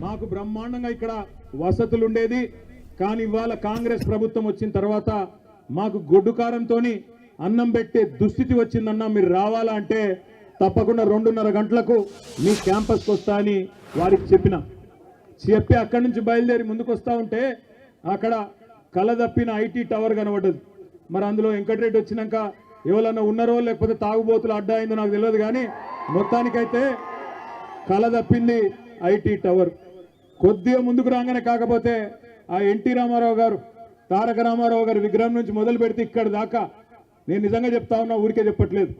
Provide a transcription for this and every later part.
మాకు బ్రహ్మాండంగా ఇక్కడ వసతులు ఉండేది. కానీ ఇవాళ కాంగ్రెస్ ప్రభుత్వం వచ్చిన తర్వాత మాకు గొడ్డుకారంతో అన్నం పెట్టే దుస్థితి వచ్చిందన్నా మీరు రావాలా అంటే తప్పకుండా 2:30 గంటలకు మీ క్యాంపస్కి వస్తా అని వారికి చెప్పి అక్కడి నుంచి బయలుదేరి ముందుకు వస్తూ ఉంటే అక్కడ కలదప్పిన ఐటీ టవర్ కనబడ్డది. మరి అందులో వెంకటరెడ్డి వచ్చినాక ఎవరన్నా ఉన్నారో లేకపోతే తాగుబోతులు అడ్డా అయిందో నాకు తెలియదు, కానీ మొత్తానికైతే కలదప్పింది ఐటీ టవర్. కొద్దిగా ముందుకు రాగానే కాకపోతే ఆ ఎన్టీ రామారావు గారు, తారక రామారావు గారి విగ్రహం నుంచి మొదలు పెడితే ఇక్కడ దాకా నేను నిజంగా చెప్తా ఉన్నా, ఊరికే చెప్పట్లేదు,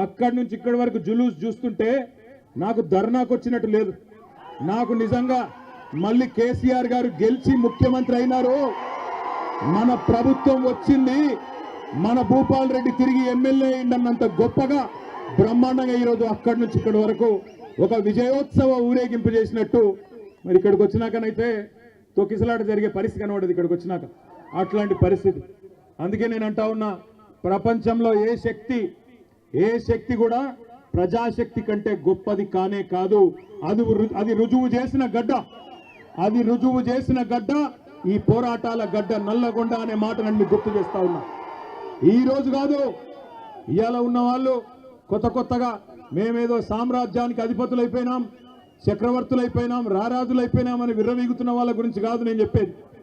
అక్కడి నుంచి ఇక్కడి వరకు జులూస్ చూస్తుంటే నాకు ధర్నాకు వచ్చినట్టు లేదు. నాకు నిజంగా మళ్ళీ కేసీఆర్ గారు గెలిచి ముఖ్యమంత్రి అయినారు, మన ప్రభుత్వం వచ్చింది, మన భూపాల్ రెడ్డి తిరిగి ఎమ్మెల్యే అయిందన్నంత గొప్పగా బ్రహ్మాండంగా ఈరోజు అక్కడి నుంచి ఇక్కడి వరకు ఒక విజయోత్సవ ఊరేగింపు చేసినట్టు మరి ఇక్కడికి వచ్చినాకనైతే తొక్కిసలాట జరిగే పరిస్థితి కనబడదు ఇక్కడికి వచ్చినాక, అట్లాంటి పరిస్థితి. అందుకే నేను అంటా ఉన్నా, ప్రపంచంలో ఏ శక్తి కూడా ప్రజాశక్తి కంటే గొప్పది కానే కాదు. అది రుజువు చేసిన గడ్డ ఈ పోరాటాల గడ్డ నల్లగొండ అనే మాట నన్ను గుర్తు చేస్తా ఉన్నా. ఈ రోజు కాదు, ఇవాళ ఉన్న వాళ్ళు కొత్తగా మేమేదో సామ్రాజ్యానికి అధిపతులైపోయినాం, చక్రవర్తులైపోయినాం, రారాజులైపోయినాం అని విర్రవీగుతున్న వాళ్ళ గురించి కాదు నేను చెప్పేది.